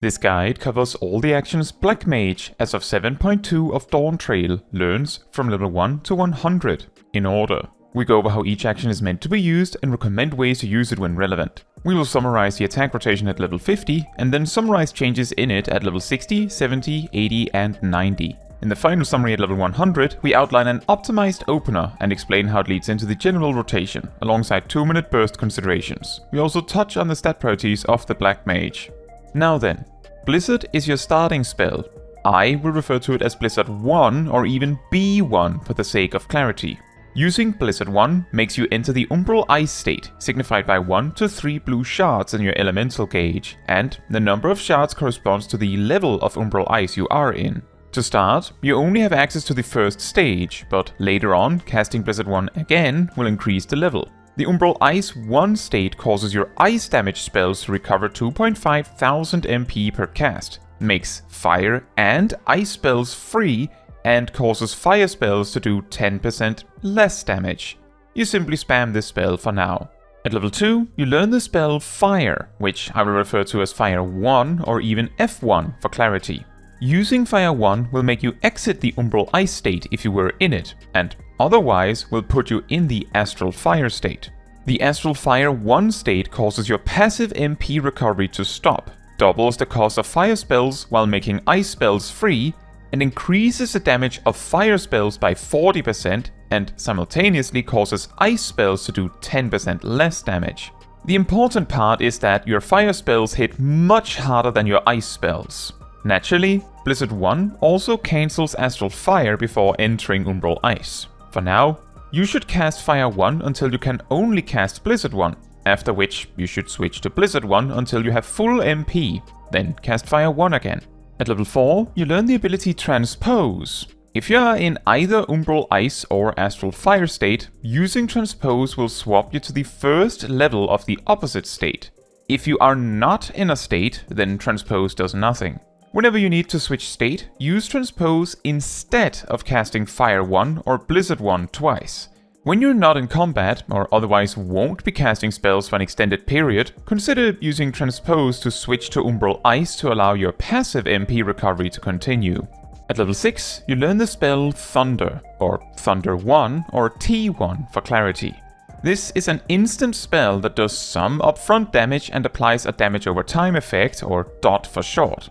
This guide covers all the actions Black Mage as of 7.2 of Dawntrail learns from level 1 to 100, in order. We go over how each action is meant to be used and recommend ways to use it when relevant. We will summarize the attack rotation at level 50 and then summarize changes in it at level 60, 70, 80 and 90. In the final summary at level 100, we outline an optimized opener and explain how it leads into the general rotation, alongside 2-minute burst considerations. We also touch on the stat priorities of the Black Mage. Now then, Blizzard is your starting spell. I will refer to it as Blizzard 1 or even B1 for the sake of clarity. Using Blizzard 1 makes you enter the Umbral Ice state, signified by 1 to 3 blue shards in your elemental gauge, and the number of shards corresponds to the level of Umbral Ice you are in. To start, you only have access to the first stage, but later on, casting Blizzard 1 again will increase the level. The Umbral Ice 1 state causes your ice damage spells to recover 2,500 MP per cast, makes fire and ice spells free, and causes fire spells to do 10% less damage. You simply spam this spell for now. At level 2, you learn the spell Fire, which I will refer to as Fire 1 or even F1 for clarity. Using Fire 1 will make you exit the Umbral Ice state if you were in it, and otherwise will put you in the Astral Fire state. The Astral Fire 1 state causes your passive MP recovery to stop, doubles the cost of fire spells while making ice spells free, and increases the damage of fire spells by 40% and simultaneously causes ice spells to do 10% less damage. The important part is that your fire spells hit much harder than your ice spells. Naturally, Blizzard 1 also cancels Astral Fire before entering Umbral Ice. For now, you should cast Fire 1 until you can only cast Blizzard 1, after which you should switch to Blizzard 1 until you have full MP, then cast Fire 1 again. At level 4, you learn the ability Transpose. If you are in either Umbral Ice or Astral Fire state, using Transpose will swap you to the first level of the opposite state. If you are not in a state, then Transpose does nothing. Whenever you need to switch state, use Transpose instead of casting Fire 1 or Blizzard 1 twice. When you're not in combat, or otherwise won't be casting spells for an extended period, consider using Transpose to switch to Umbral Ice to allow your passive MP recovery to continue. At level 6, you learn the spell Thunder, or Thunder 1 or T1 for clarity. This is an instant spell that does some upfront damage and applies a damage over time effect, or DOT for short.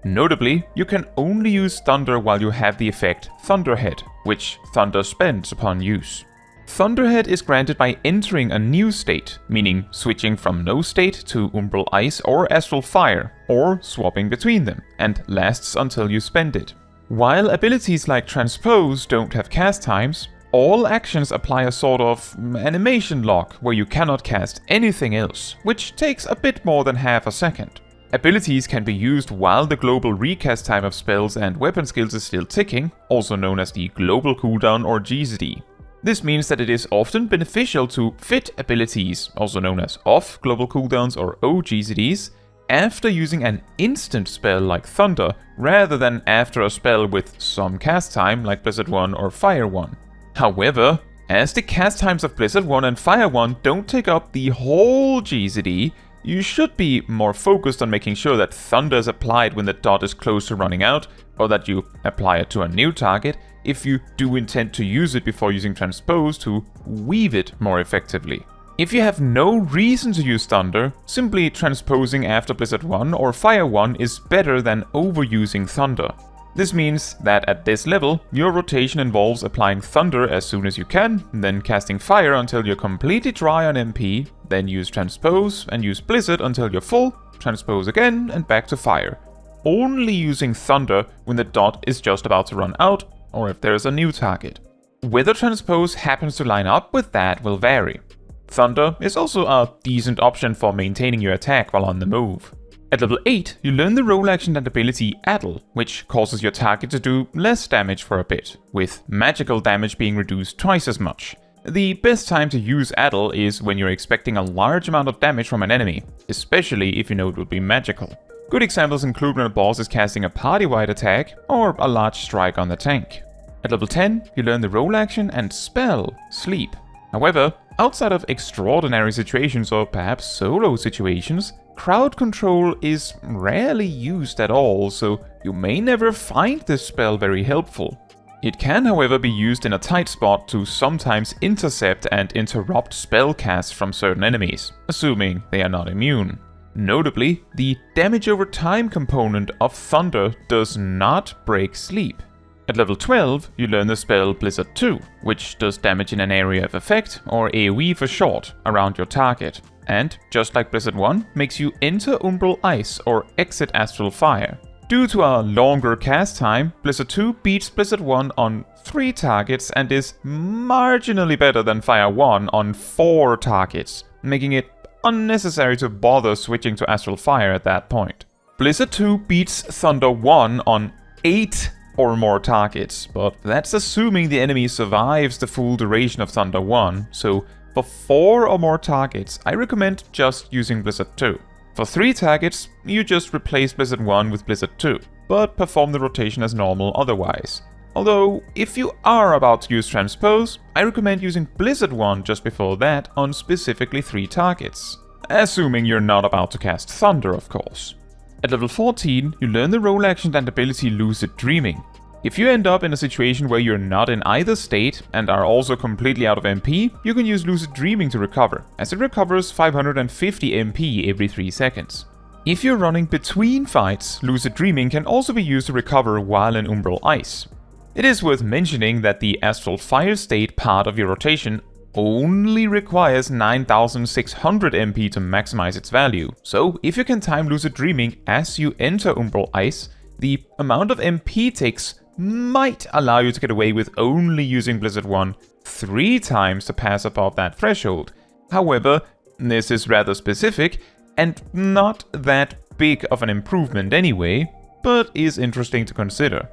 Notably, you can only use Thunder while you have the effect Thunderhead, which Thunder spends upon use. Thunderhead is granted by entering a new state, meaning switching from no state to Umbral Ice or Astral Fire, or swapping between them, and lasts until you spend it. While abilities like Transpose don't have cast times, all actions apply a sort of animation lock where you cannot cast anything else, which takes a bit more than half a second. Abilities can be used while the global recast time of spells and weapon skills is still ticking, also known as the global cooldown or GZD. This means that it is often beneficial to fit abilities, also known as off global cooldowns or OGZDs, after using an instant spell like Thunder, rather than after a spell with some cast time like Blizzard 1 or Fire 1. However, as the cast times of Blizzard 1 and Fire 1 don't take up the whole GZD, you should be more focused on making sure that Thunder is applied when the dot is close to running out, or that you apply it to a new target, if you do intend to use it before using Transpose to weave it more effectively. If you have no reason to use Thunder, simply transposing after Blizzard 1 or Fire 1 is better than overusing Thunder. This means that at this level, your rotation involves applying Thunder as soon as you can, then casting Fire until you're completely dry on MP, then use Transpose and use Blizzard until you're full, Transpose again and back to Fire. Only using Thunder when the dot is just about to run out, or if there's a new target. Whether Transpose happens to line up with that will vary. Thunder is also a decent option for maintaining your attack while on the move. At level 8, you learn the role action and ability Addle, which causes your target to do less damage for a bit, with magical damage being reduced twice as much. The best time to use Addle is when you're expecting a large amount of damage from an enemy, especially if you know it will be magical. Good examples include when a boss is casting a party-wide attack, or a large strike on the tank. At level 10, you learn the role action and spell Sleep. However, outside of extraordinary situations or perhaps solo situations, crowd control is rarely used at all, so you may never find this spell very helpful. It can, however, be used in a tight spot to sometimes intercept and interrupt spell casts from certain enemies, assuming they are not immune. Notably, the damage over time component of Thunder does not break sleep. At level 12, you learn the spell Blizzard 2, which does damage in an area of effect, or AoE for short, around your target, and, just like Blizzard 1, makes you enter Umbral Ice or exit Astral Fire. Due to a longer cast time, Blizzard 2 beats Blizzard 1 on 3 targets and is marginally better than Fire 1 on 4 targets, making it unnecessary to bother switching to Astral Fire at that point. Blizzard 2 beats Thunder 1 on 8 or more targets, but that's assuming the enemy survives the full duration of Thunder 1, so for 4 or more targets, I recommend just using Blizzard 2. For 3 targets, you just replace Blizzard 1 with Blizzard 2, but perform the rotation as normal otherwise. Although, if you are about to use Transpose, I recommend using Blizzard 1 just before that on specifically 3 targets. Assuming you're not about to cast Thunder, of course. At level 14, you learn the role action and ability Lucid Dreaming. If you end up in a situation where you're not in either state and are also completely out of MP, you can use Lucid Dreaming to recover, as it recovers 550 MP every 3 seconds. If you're running between fights, Lucid Dreaming can also be used to recover while in Umbral Ice. It is worth mentioning that the Astral Fire state part of your rotation only requires 9600 MP to maximize its value, so if you can time Lucid Dreaming as you enter Umbral Ice, the amount of MP takes might allow you to get away with only using Blizzard 1 3 times to pass above that threshold. However, this is rather specific and not that big of an improvement anyway, but is interesting to consider.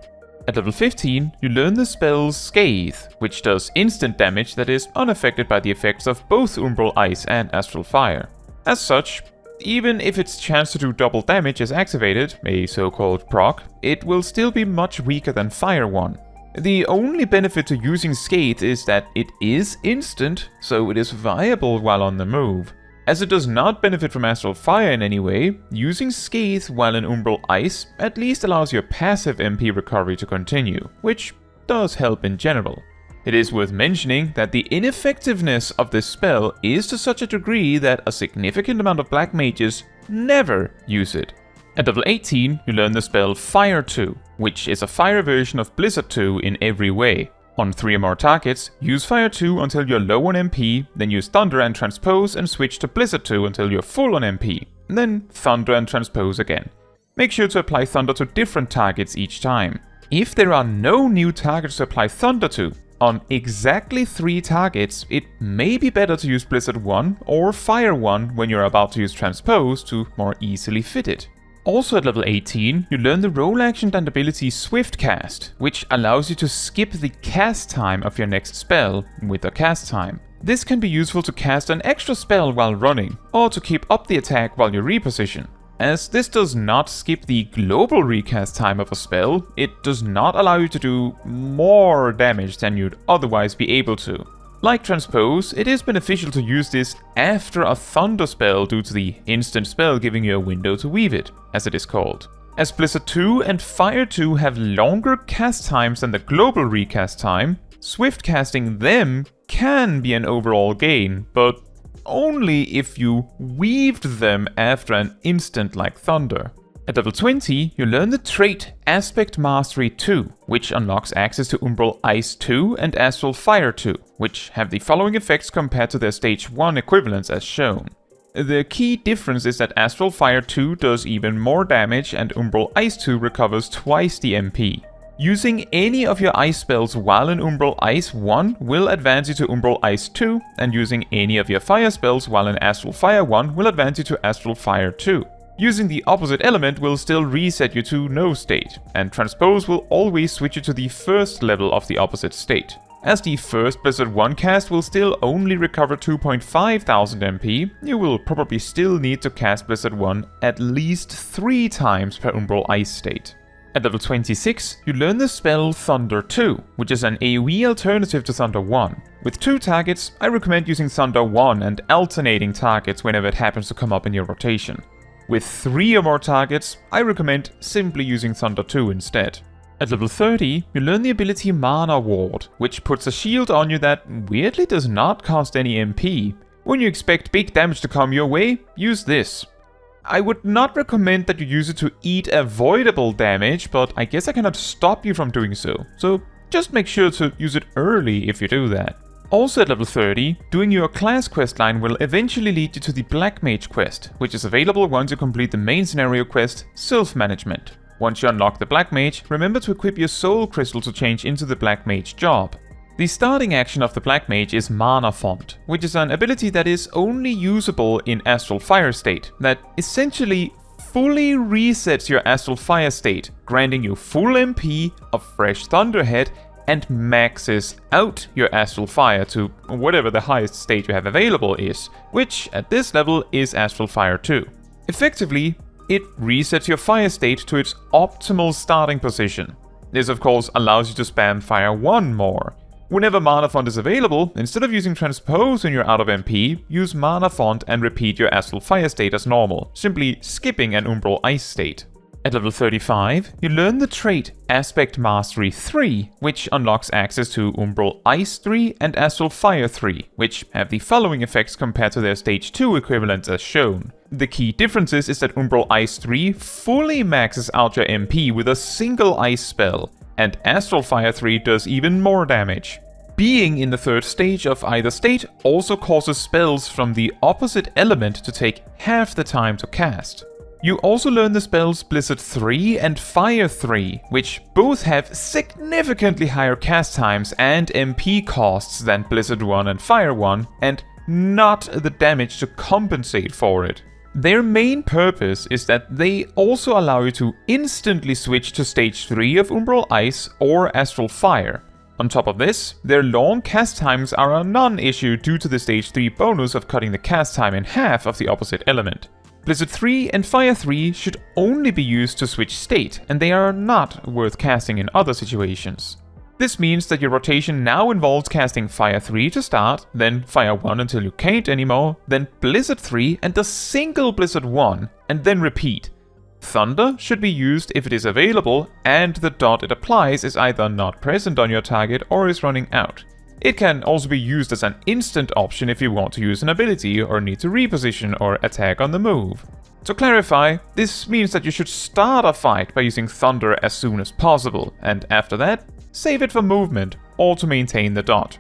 At level 15, you learn the spell Scathe, which does instant damage that is unaffected by the effects of both Umbral Ice and Astral Fire. As such, even if its chance to do double damage is activated, a so-called proc, it will still be much weaker than Fire 1. The only benefit to using Scathe is that it is instant, so it is viable while on the move. As it does not benefit from Astral Fire in any way, using Scathe while in Umbral Ice at least allows your passive MP recovery to continue, which does help in general. It is worth mentioning that the ineffectiveness of this spell is to such a degree that a significant amount of Black Mages never use it. At level 18, you learn the spell Fire 2, which is a fire version of Blizzard 2 in every way. On 3 or more targets, use Fire 2 until you're low on MP, then use Thunder and Transpose and switch to Blizzard 2 until you're full on MP, and then Thunder and Transpose again. Make sure to apply Thunder to different targets each time. If there are no new targets to apply Thunder to, on exactly 3 targets, it may be better to use Blizzard 1 or Fire 1 when you're about to use Transpose to more easily fit it. Also at level 18, you learn the role action and ability Swiftcast, which allows you to skip the cast time of your next spell with a cast time. This can be useful to cast an extra spell while running, or to keep up the attack while you reposition. As this does not skip the global recast time of a spell, it does not allow you to do more damage than you'd otherwise be able to. Like Transpose, it is beneficial to use this after a Thunder spell due to the instant spell giving you a window to weave it, as it is called. As Blizzard 2 and Fire 2 have longer cast times than the global recast time, swift casting them can be an overall gain, but only if you weaved them after an instant like Thunder. At level 20, you learn the trait Aspect Mastery 2, which unlocks access to Umbral Ice 2 and Astral Fire 2, which have the following effects compared to their Stage 1 equivalents as shown. The key difference is that Astral Fire 2 does even more damage and Umbral Ice 2 recovers twice the MP. Using any of your ice spells while in Umbral Ice 1 will advance you to Umbral Ice 2, and using any of your fire spells while in Astral Fire 1 will advance you to Astral Fire 2. Using the opposite element will still reset you to no state, and Transpose will always switch you to the first level of the opposite state. As the first Blizzard 1 cast will still only recover 2,500 MP, you will probably still need to cast Blizzard 1 at least 3 times per Umbral Ice state. At level 26, you learn the spell Thunder 2, which is an AoE alternative to Thunder 1. With 2 targets, I recommend using Thunder 1 and alternating targets whenever it happens to come up in your rotation. With 3 or more targets, I recommend simply using Thunder 2 instead. At level 30, you learn the ability Manaward, which puts a shield on you that weirdly does not cost any MP. When you expect big damage to come your way, use this. I would not recommend that you use it to eat avoidable damage, but I guess I cannot stop you from doing so just make sure to use it early if you do that. Also at level 30, doing your class quest line will eventually lead you to the Black Mage quest, which is available once you complete the main scenario quest, Self-Management. Once you unlock the Black Mage, remember to equip your Soul Crystal to change into the Black Mage job. The starting action of the Black Mage is Manafont, which is an ability that is only usable in Astral Fire state, that essentially fully resets your Astral Fire state, granting you full MP, a fresh Thunderhead, and maxes out your Astral Fire to whatever the highest state you have available is, which at this level is Astral Fire 2. Effectively, it resets your fire state to its optimal starting position. This of course allows you to spam Fire 1 more. Whenever Manafont is available, instead of using Transpose when you're out of MP, use Manafont and repeat your Astral Fire state as normal, simply skipping an Umbral Ice state. At level 35, you learn the trait Aspect Mastery 3, which unlocks access to Umbral Ice 3 and Astral Fire 3, which have the following effects compared to their Stage 2 equivalents as shown. The key differences is that Umbral Ice 3 fully maxes out your MP with a single ice spell, and Astral Fire 3 does even more damage. Being in the third stage of either state also causes spells from the opposite element to take half the time to cast. You also learn the spells Blizzard 3 and Fire 3, which both have significantly higher cast times and MP costs than Blizzard 1 and Fire 1, and not the damage to compensate for it. Their main purpose is that they also allow you to instantly switch to Stage 3 of Umbral Ice or Astral Fire. On top of this, their long cast times are a non-issue due to the Stage 3 bonus of cutting the cast time in half of the opposite element. Blizzard 3 and Fire 3 should only be used to switch state, and they are not worth casting in other situations. This means that your rotation now involves casting Fire 3 to start, then Fire 1 until you can't anymore, then Blizzard 3 and a single Blizzard 1, and then repeat. Thunder should be used if it is available and the dot it applies is either not present on your target or is running out. It can also be used as an instant option if you want to use an ability or need to reposition or attack on the move. To clarify, this means that you should start a fight by using Thunder as soon as possible, and after that, save it for movement or to maintain the dot.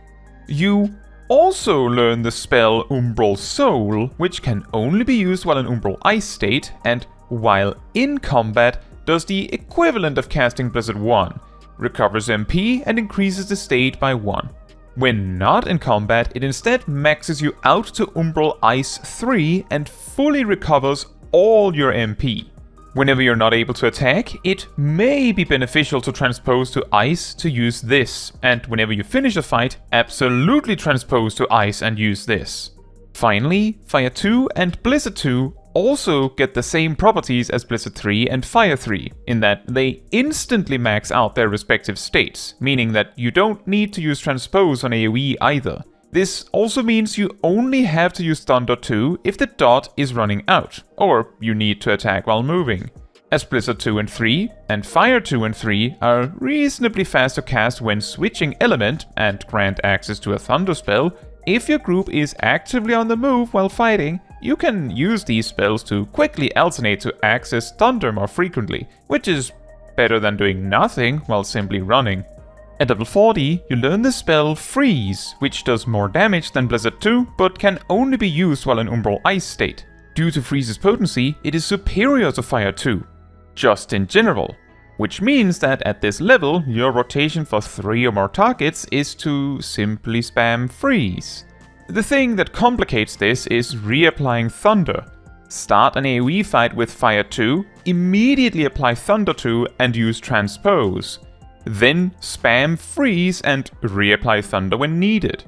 You also learn the spell Umbral Soul, which can only be used while in Umbral Ice state, and while in combat, does the equivalent of casting Blizzard 1, recovers MP and increases the state by 1. When not in combat, it instead maxes you out to Umbral Ice 3 and fully recovers all your MP. Whenever you're not able to attack, it may be beneficial to transpose to Ice to use this, and whenever you finish a fight, absolutely transpose to Ice and use this. Finally, Fire 2 and Blizzard 2 also get the same properties as Blizzard 3 and Fire 3, in that they instantly max out their respective states, meaning that you don't need to use Transpose on AoE either. This also means you only have to use Thunder 2 if the dot is running out, or you need to attack while moving. As Blizzard 2 and 3 and Fire 2 and 3 are reasonably fast to cast when switching element and grant access to a Thunder spell, if your group is actively on the move while fighting, you can use these spells to quickly alternate to access Thunder more frequently, which is better than doing nothing while simply running. At level 40, you learn the spell Freeze, which does more damage than Blizzard 2, but can only be used while in Umbral Ice state. Due to Freeze's potency, it is superior to Fire 2, just in general, which means that at this level, your rotation for 3 or more targets is to simply spam Freeze. The thing that complicates this is reapplying Thunder. Start an AoE fight with Fire 2, immediately apply Thunder 2 and use Transpose. Then spam Freeze and reapply Thunder when needed.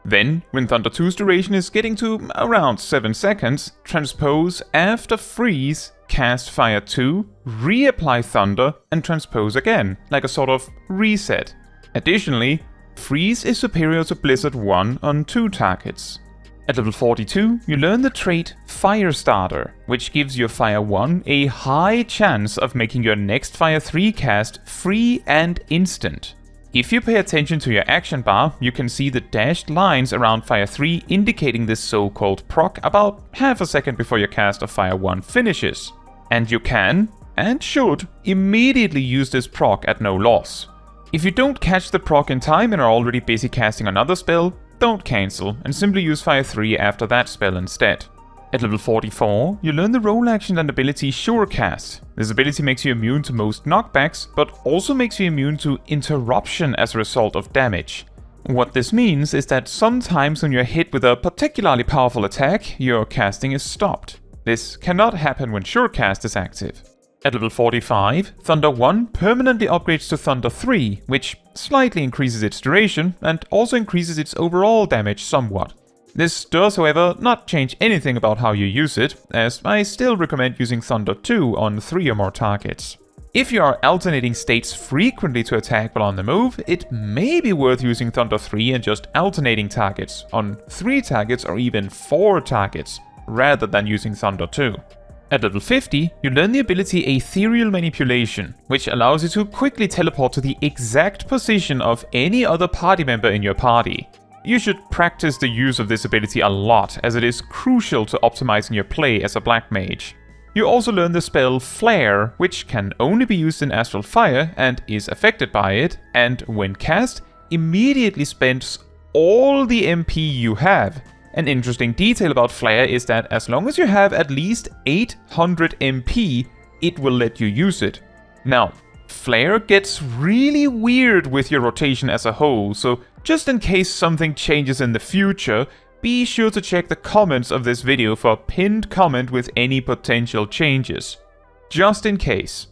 Then, when Thunder 2's duration is getting to around 7 seconds, Transpose after Freeze, cast Fire 2, reapply Thunder, and Transpose again, like a sort of reset. Additionally, Freeze is superior to Blizzard 1 on 2 targets. At level 42, you learn the trait Firestarter, which gives your Fire 1 a high chance of making your next Fire 3 cast free and instant. If you pay attention to your action bar, you can see the dashed lines around Fire 3 indicating this so-called proc about half a second before your cast of Fire 1 finishes. And you can, and should, immediately use this proc at no loss. If you don't catch the proc in time and are already busy casting another spell, don't cancel and simply use Fire 3 after that spell instead. At level 44, you learn the role action and ability Surecast. This ability makes you immune to most knockbacks, but also makes you immune to interruption as a result of damage. What this means is that sometimes when you're hit with a particularly powerful attack, your casting is stopped. This cannot happen when Surecast is active. At level 45, Thunder 1 permanently upgrades to Thunder 3, which slightly increases its duration and also increases its overall damage somewhat. This does, however, not change anything about how you use it, as I still recommend using Thunder 2 on 3 or more targets. If you are alternating states frequently to attack while on the move, it may be worth using Thunder 3 and just alternating targets on 3 targets or even 4 targets, rather than using Thunder 2. At level 50, you learn the ability Ethereal Manipulation, which allows you to quickly teleport to the exact position of any other party member in your party. You should practice the use of this ability a lot, as it is crucial to optimizing your play as a Black Mage. You also learn the spell Flare, which can only be used in Astral Fire and is affected by it, and when cast, immediately spends all the MP you have. An interesting detail about Flare is that as long as you have at least 800 MP, it will let you use it. Now, Flare gets really weird with your rotation as a whole, so just in case something changes in the future, be sure to check the comments of this video for a pinned comment with any potential changes. Just in case.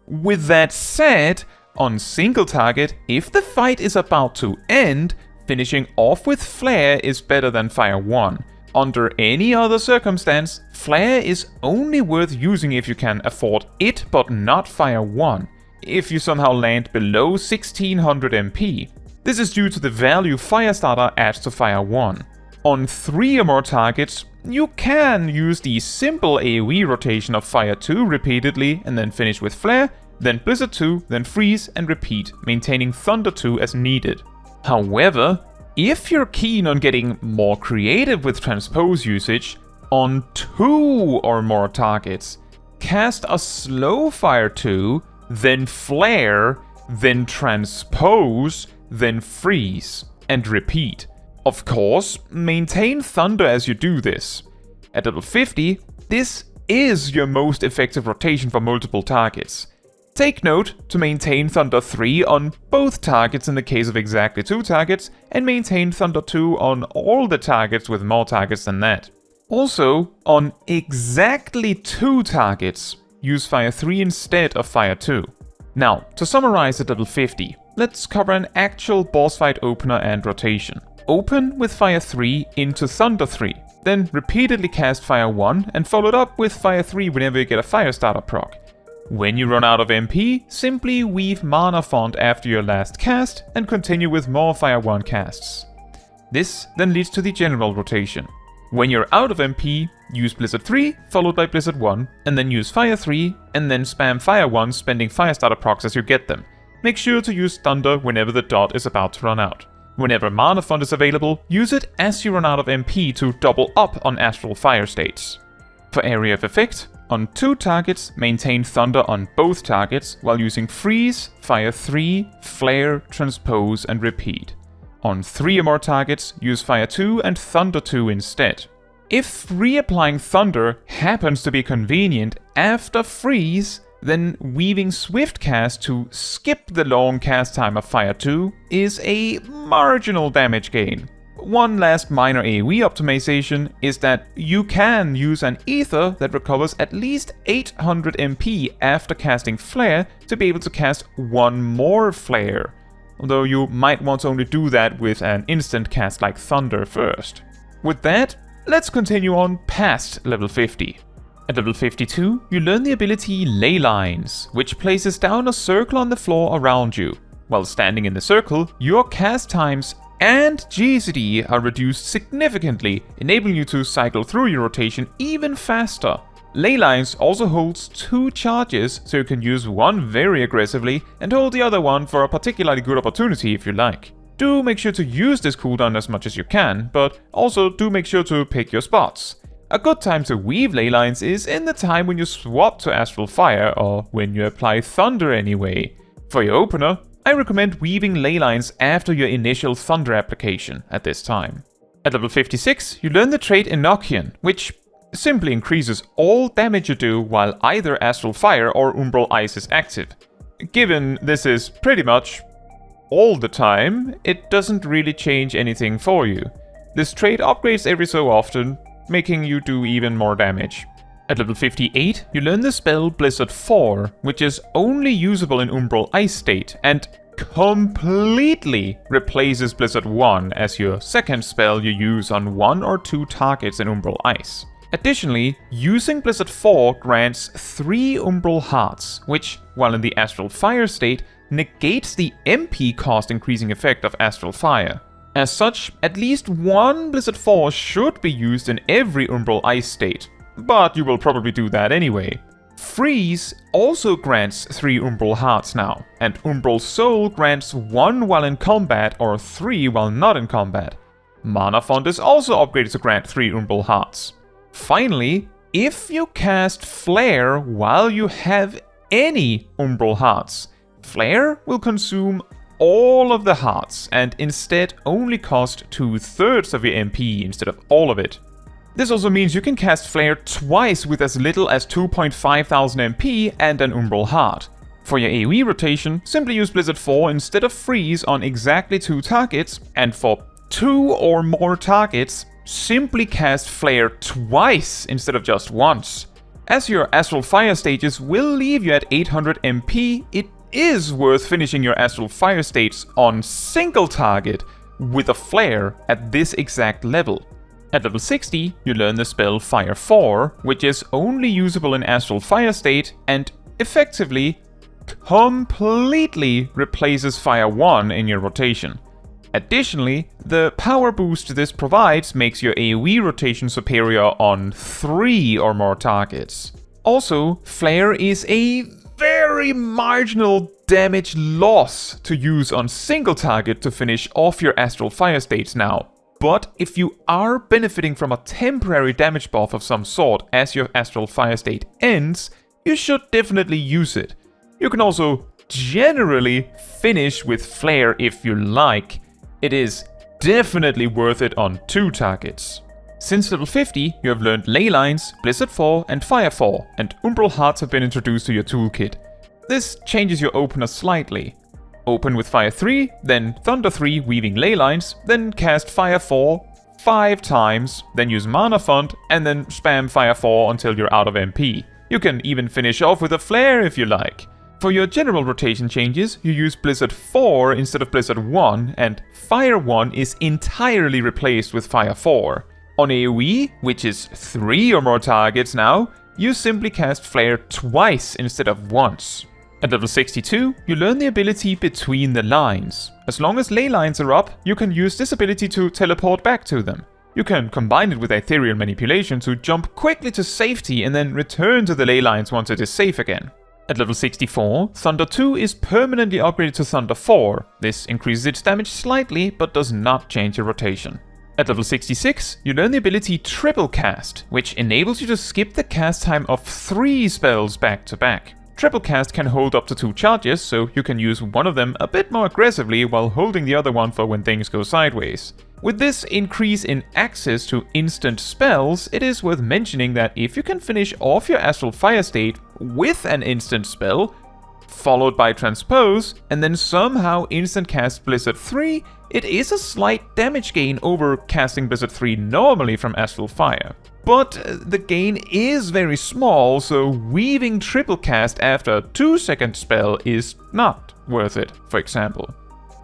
With that said, on single target, if the fight is about to end, finishing off with Flare is better than Fire 1. Under any other circumstance, Flare is only worth using if you can afford it but not Fire 1, if you somehow land below 1600 MP. This is due to the value Firestarter adds to Fire 1. On 3 or more targets, you can use the simple AoE rotation of Fire 2 repeatedly and then finish with Flare, then Blizzard 2, then Freeze and repeat, maintaining Thunder 2 as needed. However, if you're keen on getting more creative with transpose usage, on 2 or more targets, cast a slow Fire 2, then Flare, then Transpose, then Freeze, and repeat. Of course, maintain Thunder as you do this. At level 50, this is your most effective rotation for multiple targets. Take note to maintain Thunder 3 on both targets in the case of exactly 2 targets, and maintain Thunder 2 on all the targets with more targets than that. Also, on exactly 2 targets, use Fire 3 instead of Fire 2. Now, to summarize at level 50, let's cover an actual boss fight opener and rotation. Open with Fire 3 into Thunder 3, then repeatedly cast Fire 1 and follow it up with Fire 3 whenever you get a Firestarter proc. When you run out of MP, simply weave Manafont after your last cast and continue with more Fire 1 casts. This then leads to the general rotation. When you're out of MP, use Blizzard 3 followed by Blizzard 1, and then use Fire 3, and then spam Fire 1 spending Firestarter procs as you get them. Make sure to use Thunder whenever the dot is about to run out. Whenever Manafont is available, use it as you run out of MP to double up on Astral Fire states. For area of effect, on 2 targets, maintain Thunder on both targets while using Freeze, Fire 3, Flare, Transpose and repeat. On 3 or more targets, use Fire 2 and Thunder 2 instead. If reapplying Thunder happens to be convenient after Freeze, then weaving Swift Cast to skip the long cast time of Fire 2 is a marginal damage gain. One last minor AoE optimization is that you can use an Ether that recovers at least 800 MP after casting Flare to be able to cast 1 more Flare, although you might want to only do that with an instant cast like Thunder first. With that, let's continue on past level 50. At level 52, you learn the ability Ley Lines, which places down a circle on the floor around you. While standing in the circle, your cast times and GZD are reduced significantly, enabling you to cycle through your rotation even faster. Leylines also holds 2 charges, so you can use one very aggressively and hold the other one for a particularly good opportunity if you like. Do make sure to use this cooldown as much as you can, but also do make sure to pick your spots. A good time to weave Leylines is in the time when you swap to Astral Fire or when you apply Thunder anyway. For your opener, I recommend weaving Leylines after your initial Thunder application at this time. At level 56, you learn the trait Enochian, which simply increases all damage you do while either Astral Fire or Umbral Ice is active. Given this is pretty much all the time, it doesn't really change anything for you. This trait upgrades every so often, making you do even more damage. At level 58, you learn the spell Blizzard 4, which is only usable in Umbral Ice state, and completely replaces Blizzard 1 as your second spell you use on 1 or 2 targets in Umbral Ice. Additionally, using Blizzard 4 grants 3 Umbral Hearts, which, while in the Astral Fire state, negates the MP cost increasing effect of Astral Fire. As such, at least one Blizzard 4 should be used in every Umbral Ice state, but you will probably do that anyway. Freeze also grants 3 Umbral Hearts now, and Umbral Soul grants 1 while in combat or 3 while not in combat. Manafont is also upgraded to grant 3 Umbral Hearts. Finally, if you cast Flare while you have any Umbral Hearts, Flare will consume all of the hearts and instead only cost 2/3 of your MP instead of all of it. This also means you can cast Flare twice with as little as 2,500 MP and an Umbral Heart. For your AoE rotation, simply use Blizzard 4 instead of Freeze on exactly 2 targets, and for 2 or more targets, simply cast Flare twice instead of just once. As your Astral Fire stages will leave you at 800 MP, it is worth finishing your Astral Fire states on single target with a Flare at this exact level. At level 60, you learn the spell Fire 4, which is only usable in Astral Fire state and effectively completely replaces Fire 1 in your rotation. Additionally, the power boost this provides makes your AoE rotation superior on 3 or more targets. Also, Flare is a very marginal damage loss to use on single target to finish off your Astral Fire states now. But if you are benefiting from a temporary damage buff of some sort as your Astral Fire state ends, you should definitely use it. You can also generally finish with Flare if you like. It is definitely worth it on 2 targets. Since level 50, you have learned Leylines, Blizzard 4 and Fire 4, and Umbral Hearts have been introduced to your toolkit. This changes your opener slightly. Open with Fire 3, then Thunder 3 weaving Leylines, then cast Fire 4 5 times, then use Manafont, and then spam Fire 4 until you're out of MP. You can even finish off with a Flare if you like. For your general rotation changes, you use Blizzard 4 instead of Blizzard 1, and Fire 1 is entirely replaced with Fire 4. On AoE, which is 3 or more targets now, you simply cast Flare twice instead of once. At level 62, you learn the ability Between the Lines. As long as ley lines are up, you can use this ability to teleport back to them. You can combine it with Ethereal Manipulation to jump quickly to safety and then return to the ley lines once it is safe again. At level 64, Thunder 2 is permanently upgraded to Thunder 4. This increases its damage slightly, but does not change your rotation. At level 66, you learn the ability Triplecast, which enables you to skip the cast time of 3 spells back to back. Triplecast can hold up to 2 charges, so you can use one of them a bit more aggressively while holding the other one for when things go sideways. With this increase in access to instant spells, it is worth mentioning that if you can finish off your Astral Fire state with an instant spell, followed by Transpose, and then somehow instant cast Blizzard 3, it is a slight damage gain over casting Blizzard 3 normally from Astral Fire. But the gain is very small, so weaving Triplecast after a 2-second spell is not worth it, for example.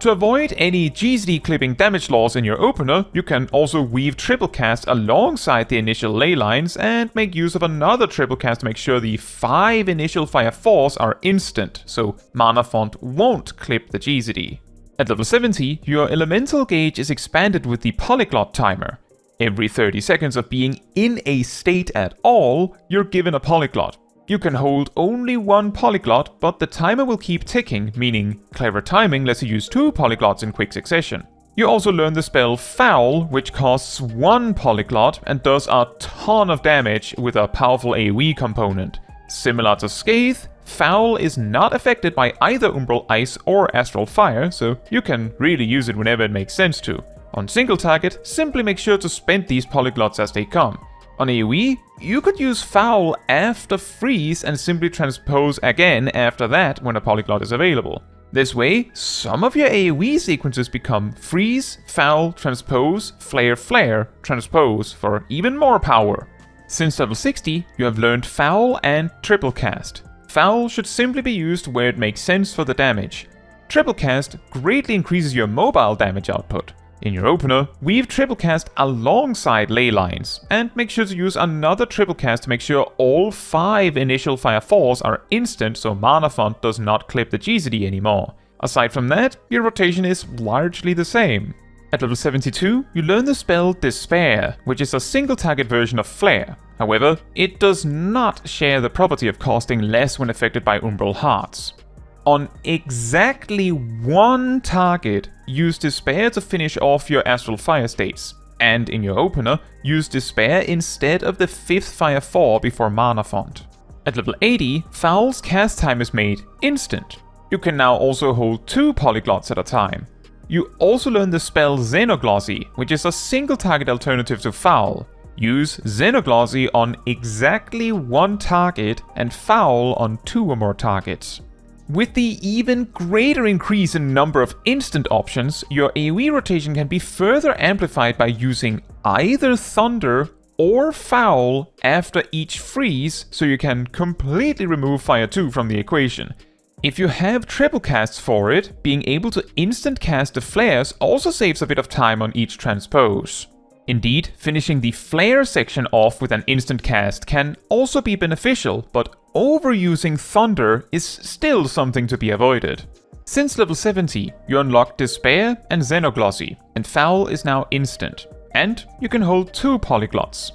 To avoid any GZD clipping damage loss in your opener, you can also weave Triplecast alongside the initial ley lines and make use of another Triplecast to make sure the 5 initial Fire 4s are instant, so Manafont won't clip the GZD. At level 70, your elemental gauge is expanded with the Polyglot timer. Every 30 seconds of being in a state at all, you're given a Polyglot. You can hold only one Polyglot, but the timer will keep ticking, meaning clever timing lets you use 2 Polyglots in quick succession. You also learn the spell Foul, which costs 1 Polyglot and does a ton of damage with a powerful AoE component. Similar to Scathe, Foul is not affected by either Umbral Ice or Astral Fire, so you can really use it whenever it makes sense to. On single target, simply make sure to spend these Polyglots as they come. On AoE, you could use Foul after Freeze and simply transpose again after that when a Polyglot is available. This way, some of your AoE sequences become Freeze, Foul, Transpose, Flare, Flare, Transpose for even more power. Since level 60, you have learned Foul and Triplecast. Foul should simply be used where it makes sense for the damage. Triplecast greatly increases your mobile damage output. In your opener, weave Triplecast alongside ley lines, and make sure to use another Triplecast to make sure all 5 initial Fire 4s are instant so Manafont does not clip the GCD anymore. Aside from that, your rotation is largely the same. At level 72, you learn the spell Despair, which is a single target version of Flare. However, it does not share the property of costing less when affected by Umbral Hearts. On exactly 1 target, use Despair to finish off your Astral Fire states. And in your opener, use Despair instead of the 5th Fire 4 before Manafont. At level 80, Foul's cast time is made instant. You can now also hold 2 Polyglots at a time. You also learn the spell Xenoglossy, which is a single target alternative to Foul. Use Xenoglossy on exactly 1 target and Foul on 2 or more targets. With the even greater increase in number of instant options, your AoE rotation can be further amplified by using either Thunder or Foul after each freeze, so you can completely remove Fire 2 from the equation. If you have triple casts for it, being able to instant cast the flares also saves a bit of time on each transpose. Indeed, finishing the flare section off with an instant cast can also be beneficial, but overusing Thunder is still something to be avoided. Since level 70, you unlock Despair and Xenoglossy, and Foul is now instant, and you can hold 2 Polyglots.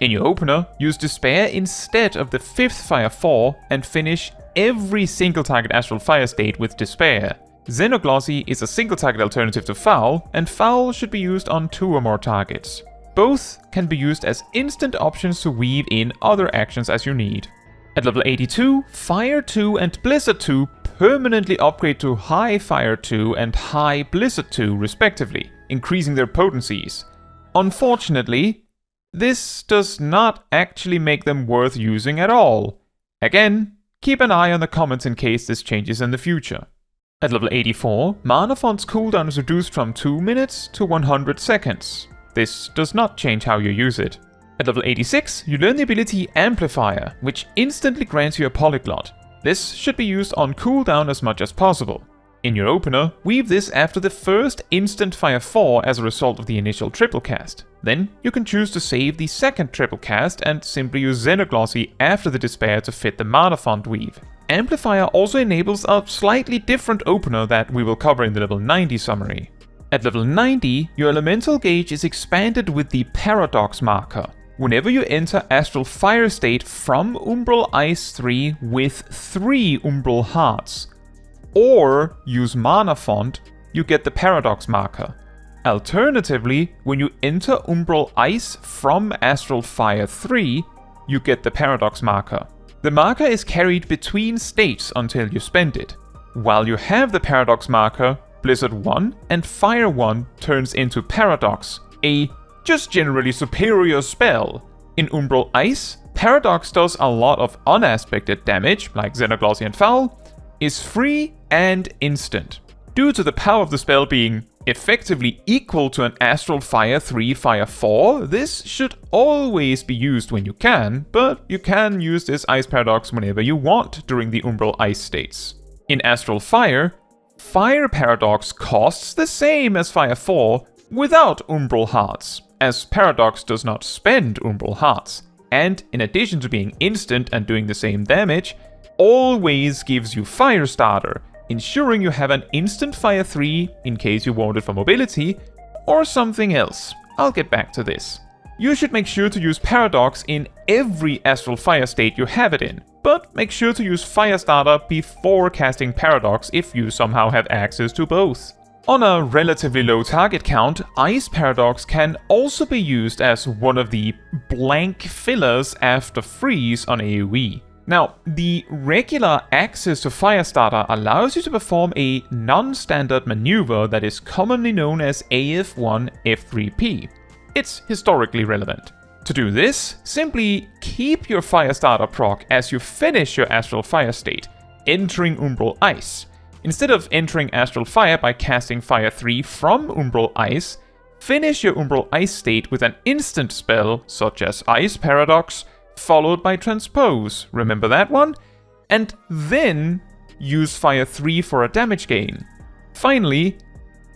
In your opener, use Despair instead of the 5th Fire 4 and finish every single target Astral Fire state with Despair. Xenoglossy is a single target alternative to Foul, and Foul should be used on 2 or more targets. Both can be used as instant options to weave in other actions as you need. At level 82, Fire 2 and Blizzard 2 permanently upgrade to High Fire 2 and High Blizzard 2 respectively, increasing their potencies. Unfortunately, this does not actually make them worth using at all. Again, keep an eye on the comments in case this changes in the future. At level 84, Manafont's cooldown is reduced from 2 minutes to 100 seconds. This does not change how you use it. At level 86, you learn the ability Amplifier, which instantly grants you a Polyglot. This should be used on cooldown as much as possible. In your opener, weave this after the first instant Fire 4 as a result of the initial Triplecast. Then you can choose to save the second Triplecast and simply use Xenoglossy after the Despair to fit the Manafont weave. Amplifier also enables a slightly different opener that we will cover in the level 90 summary. At level 90, your elemental gauge is expanded with the Paradox marker. Whenever you enter Astral Fire state from Umbral Ice 3 with 3 Umbral Hearts, or use Manafont, you get the Paradox marker. Alternatively, when you enter Umbral Ice from Astral Fire 3, you get the Paradox marker. The marker is carried between states until you spend it. While you have the Paradox marker, Blizzard 1 and Fire 1 turns into Paradox, a just generally superior spell. In Umbral Ice, Paradox does a lot of unaspected damage, like Xenoglossy and Foul, is free and instant. Due to the power of the spell being effectively equal to an Astral Fire 3 Fire 4, this should always be used when you can, but you can use this Ice Paradox whenever you want during the Umbral Ice states. In Astral Fire, Fire Paradox costs the same as Fire 4 without Umbral Hearts, as Paradox does not spend Umbral Hearts, and in addition to being instant and doing the same damage, always gives you Firestarter, ensuring you have an instant Fire 3 in case you want it for mobility, or something else. I'll get back to this. You should make sure to use Paradox in every Astral Fire state you have it in, but make sure to use Firestarter before casting Paradox if you somehow have access to both. On a relatively low target count, Ice Paradox can also be used as one of the blank fillers after Freeze on AoE. Now, the regular access to Firestarter allows you to perform a non-standard maneuver that is commonly known as AF1 F3P. It's historically relevant. To do this, simply keep your Firestarter proc as you finish your Astral Fire state, entering Umbral Ice. Instead of entering Astral Fire by casting Fire 3 from Umbral Ice, finish your Umbral Ice state with an instant spell such as Ice Paradox, followed by Transpose, remember that one? And then use Fire 3 for a damage gain. Finally,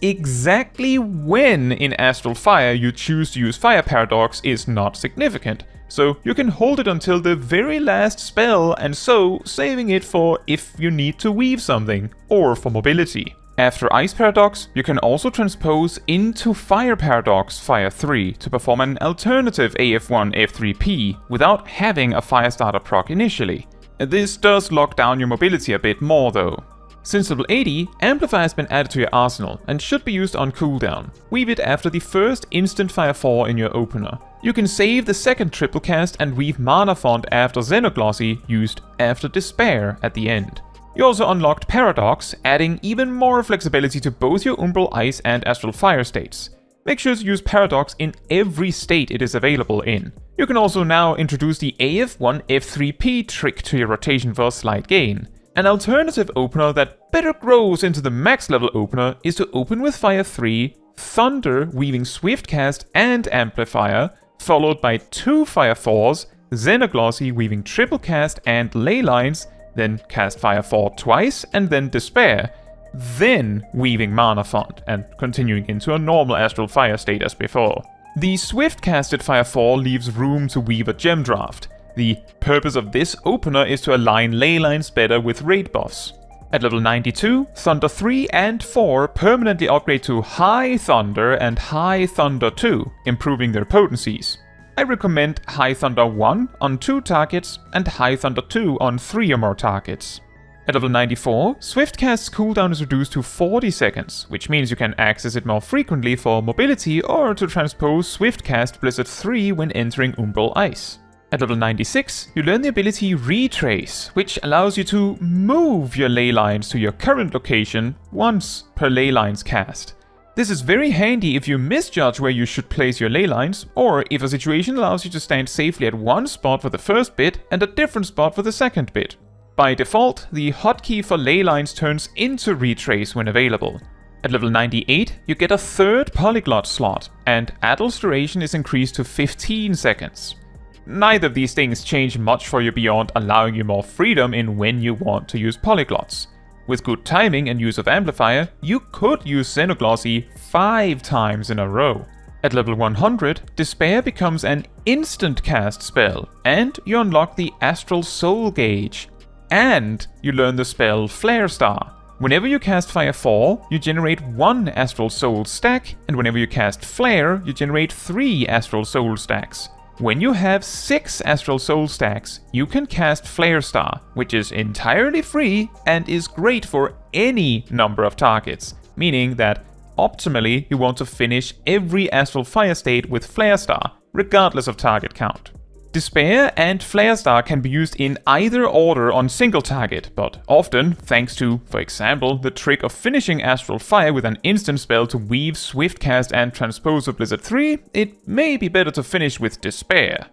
exactly when in Astral Fire you choose to use Fire Paradox is not significant, so you can hold it until the very last spell and so saving it for if you need to weave something, or for mobility. After Ice Paradox, you can also transpose into Fire Paradox Fire 3 to perform an alternative AF1 F3P without having a Firestarter proc initially. This does lock down your mobility a bit more though. Since level 80, Amplifier has been added to your arsenal and should be used on cooldown. Weave it after the first instant Fire 4 in your opener. You can save the second Triplecast and weave Manafont after Xenoglossy, used after Despair at the end. You also unlocked Paradox, adding even more flexibility to both your Umbral Ice and Astral Fire states. Make sure to use Paradox in every state it is available in. You can also now introduce the AF1 F3P trick to your rotation for a slight gain. An alternative opener that better grows into the max level opener is to open with Fire 3, Thunder weaving Swiftcast and Amplifier, followed by 2 Fire 4s, Xenoglossy weaving Triplecast and Leylines, then cast Fire 4 twice and then Despair, then weaving Manafont and continuing into a normal Astral Fire state as before. The Swift-casted Fire 4 leaves room to weave a Gem Draft. The purpose of this opener is to align Leylines better with raid buffs. At level 92, Thunder 3 and 4 permanently upgrade to High Thunder and High Thunder 2, improving their potencies. I recommend High Thunder 1 on 2 targets and High Thunder 2 on 3 or more targets. At level 94, Swiftcast's cooldown is reduced to 40 seconds, which means you can access it more frequently for mobility or to transpose Swiftcast Blizzard 3 when entering Umbral Ice. At level 96, you learn the ability Retrace, which allows you to move your Leylines to your current location once per Leylines cast. This is very handy if you misjudge where you should place your Leylines, or if a situation allows you to stand safely at one spot for the first bit and a different spot for the second bit. By default, the hotkey for Leylines turns into Retrace when available. At level 98, you get a third Polyglot slot, and Adult's duration is increased to 15 seconds. Neither of these things change much for you beyond allowing you more freedom in when you want to use Polyglots. With good timing and use of Amplifier, you could use Xenoglossy 5 times in a row. At level 100, Despair becomes an instant cast spell, and you unlock the Astral Soul Gauge. And you learn the spell Flare Star. Whenever you cast Fire 4, you generate 1 Astral Soul stack, and whenever you cast Flare, you generate 3 Astral Soul stacks. When you have 6 Astral Soul stacks, you can cast Flare Star, which is entirely free and is great for any number of targets, meaning that optimally you want to finish every Astral Fire state with Flare Star, regardless of target count. Despair and Flare Star can be used in either order on single target, but often, thanks to, for example, the trick of finishing Astral Fire with an instant spell to weave Swiftcast and Transpose of Blizzard 3, it may be better to finish with Despair.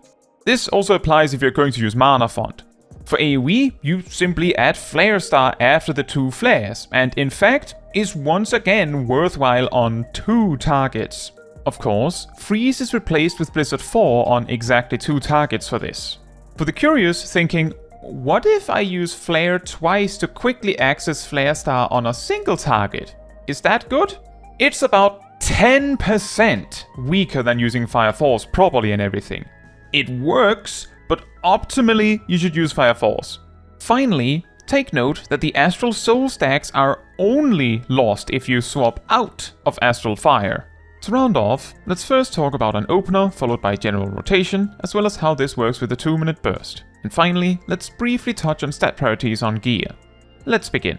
This also applies if you're going to use Manafont. For AoE, you simply add Flare Star after the 2 flares, and in fact, is once again worthwhile on 2 targets. Of course, Freeze is replaced with Blizzard 4 on exactly 2 targets for this. For the curious thinking, what if I use Flare twice to quickly access Flare Star on a single target? Is that good? It's about 10% weaker than using Fire Force properly and everything. It works, but optimally you should use Fire Force. Finally, Take note that the Astral Soul stacks are only lost if you swap out of Astral Fire. To round off, let's first talk about an opener followed by general rotation, as well as how this works with a 2-minute burst. And finally, let's briefly touch on stat priorities on gear. Let's begin.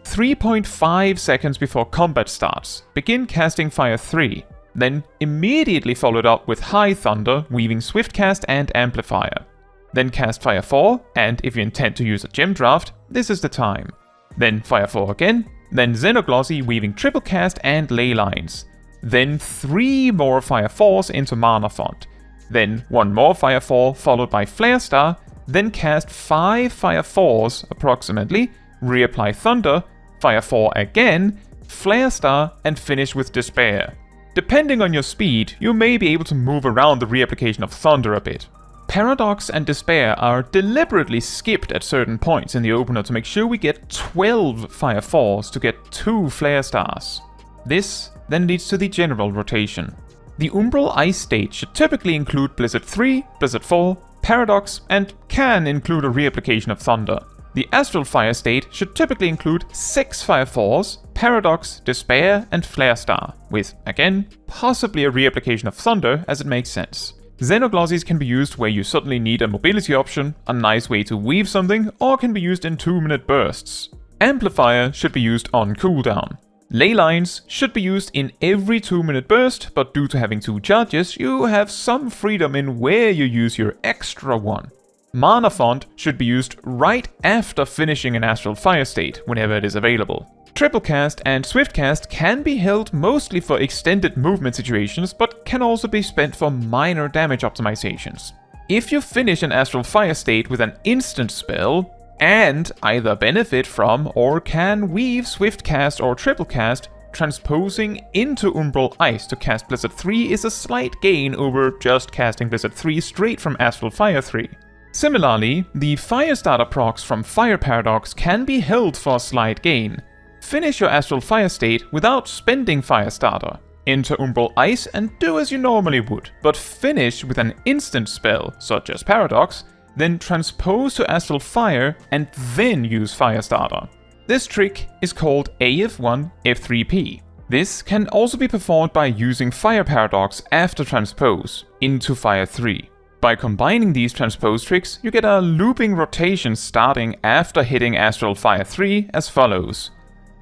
3.5 seconds before combat starts, begin casting Fire 3, then immediately followed up with High Thunder, weaving Swiftcast and Amplifier. Then cast Fire 4, and if you intend to use a gem draft, this is the time. Then Fire 4 again, then Xenoglossy weaving Triplecast and Ley Lines. Then 3 more Fire 4s into Manafont. Then 1 more Fire 4 followed by Firestarter, then cast 5 Fire 4s approximately, reapply Thunder, Fire 4 again, Firestarter, and finish with Despair. Depending on your speed, you may be able to move around the reapplication of Thunder a bit. Paradox and Despair are deliberately skipped at certain points in the opener to make sure we get 12 Fire 4s to get 2 Firestarters. This then leads to the general rotation. The Umbral Ice state should typically include Blizzard 3, Blizzard 4, Paradox, and can include a reapplication of Thunder. The Astral Fire state should typically include 6 Fire 4s, Paradox, Despair, and Firestarter, with, again, possibly a reapplication of Thunder as it makes sense. Xenoglossies can be used where you suddenly need a mobility option, a nice way to weave something, or can be used in 2-minute bursts. Amplifier should be used on cooldown. Ley Lines should be used in every 2-minute burst, but due to having 2 charges, you have some freedom in where you use your extra one. Manafont should be used right after finishing an Astral Fire state, whenever it is available. Triplecast and Swiftcast can be held mostly for extended movement situations, but can also be spent for minor damage optimizations. If you finish an Astral Fire state with an instant spell, and either benefit from or can weave Swiftcast or Triplecast, transposing into Umbral Ice to cast Blizzard 3 is a slight gain over just casting Blizzard 3 straight from Astral Fire 3. Similarly, the Firestarter procs from Fire Paradox can be held for a slight gain. Finish your Astral Fire state without spending Firestarter. Enter Umbral Ice and do as you normally would, but finish with an instant spell, such as Paradox, then transpose to Astral Fire and then use Firestarter. This trick is called AF1 F3P. This can also be performed by using Fire Paradox after transpose into Fire 3. By combining these transpose tricks, you get a looping rotation starting after hitting Astral Fire 3 as follows.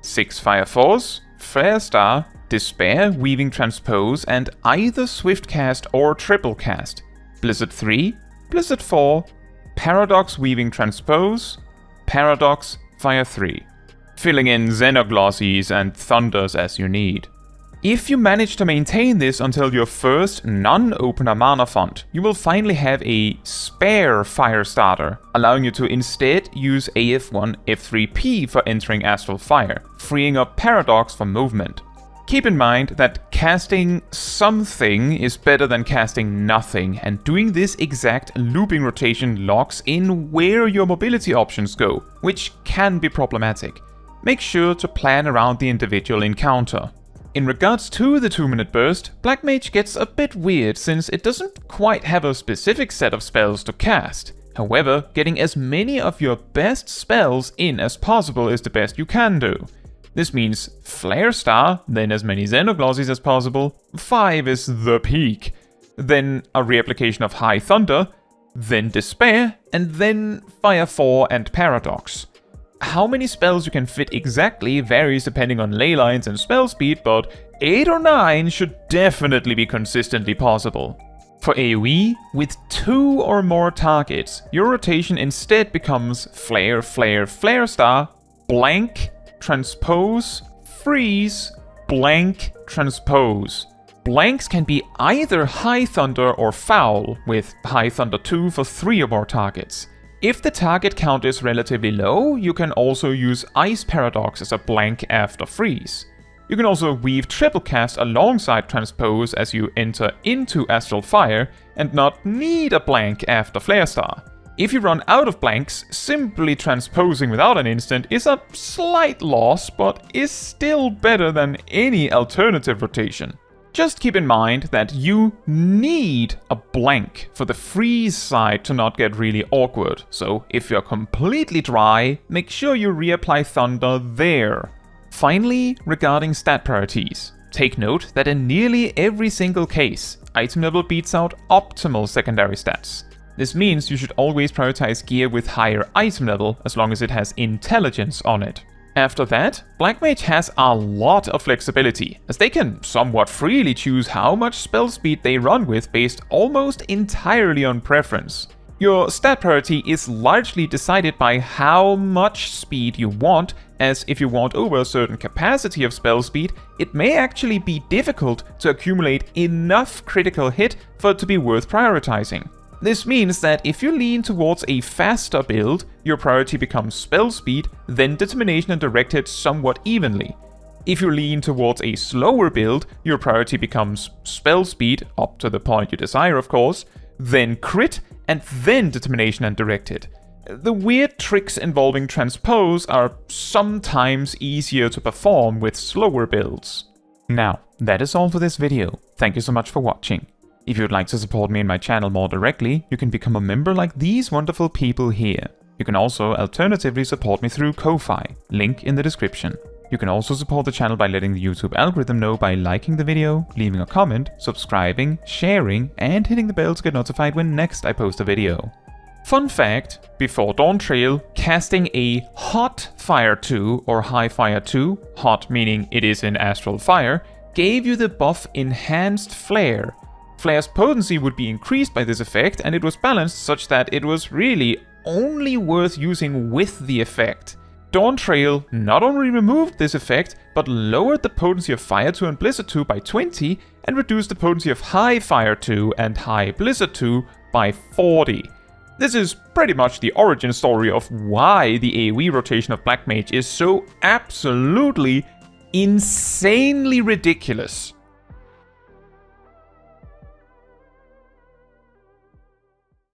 6 Fire 4s, Firestarter, Despair weaving transpose and either Swiftcast or Triplecast. Blizzard 3, Blizzard 4, Paradox weaving transpose, Paradox, Fire 3. Filling in Xenoglossies and Thunders as you need. If you manage to maintain this until your first non-opener Manafont, you will finally have a spare Firestarter, allowing you to instead use AF1 F3P for entering Astral Fire, freeing up Paradox for movement. Keep in mind that casting something is better than casting nothing, and doing this exact looping rotation locks in where your mobility options go, which can be problematic. Make sure to plan around the individual encounter. In regards to the 2-minute burst, Black Mage gets a bit weird since it doesn't quite have a specific set of spells to cast. However, getting as many of your best spells in as possible is the best you can do. This means Firestarter, then as many Xenoglossies as possible, 5 is the peak, then a reapplication of High Thunder, then Despair, and then Fire 4 and Paradox. How many spells you can fit exactly varies depending on ley lines and spell speed, but 8 or 9 should definitely be consistently possible. For AoE, with 2 or more targets, your rotation instead becomes Flare, Flare, Firestarter, blank, transpose, freeze, blank, transpose. Blanks can be either High Thunder or Foul, with High Thunder 2 for 3 or more targets. If the target count is relatively low, you can also use Ice Paradox as a blank after freeze. You can also weave Triplecast alongside Transpose as you enter into Astral Fire and not need a blank after Firestarter. If you run out of blanks, simply transposing without an instant is a slight loss, but is still better than any alternative rotation. Just keep in mind that you need a blank for the freeze side to not get really awkward, so if you're completely dry, make sure you reapply Thunder there. Finally, regarding stat priorities, take note that in nearly every single case, item level beats out optimal secondary stats. This means you should always prioritize gear with higher item level as long as it has intelligence on it. After that, Black Mage has a lot of flexibility, as they can somewhat freely choose how much spell speed they run with based almost entirely on preference. Your stat priority is largely decided by how much speed you want, as if you want over a certain capacity of spell speed, it may actually be difficult to accumulate enough critical hit for it to be worth prioritizing. This means that if you lean towards a faster build, your priority becomes spell speed, then determination and direct hit somewhat evenly. If you lean towards a slower build, your priority becomes spell speed, up to the point you desire of course, then crit, and then determination and direct hit. The weird tricks involving transpose are sometimes easier to perform with slower builds. Now, that is all for this video. Thank you so much for watching. If you would like to support me and my channel more directly, you can become a member like these wonderful people here. You can also alternatively support me through Ko-Fi, link in the description. You can also support the channel by letting the YouTube algorithm know by liking the video, leaving a comment, subscribing, sharing, and hitting the bell to get notified when next I post a video. Fun fact, before Dawntrail, casting a hot Fire 2 or high Fire 2, hot meaning it is in Astral Fire, gave you the buff Enhanced Flare. Flare's potency would be increased by this effect, and it was balanced such that it was really only worth using with the effect. Dawntrail not only removed this effect, but lowered the potency of Fire 2 and Blizzard 2 by 20, and reduced the potency of High Fire 2 and High Blizzard 2 by 40. This is pretty much the origin story of why the AoE rotation of Black Mage is so absolutely insanely ridiculous.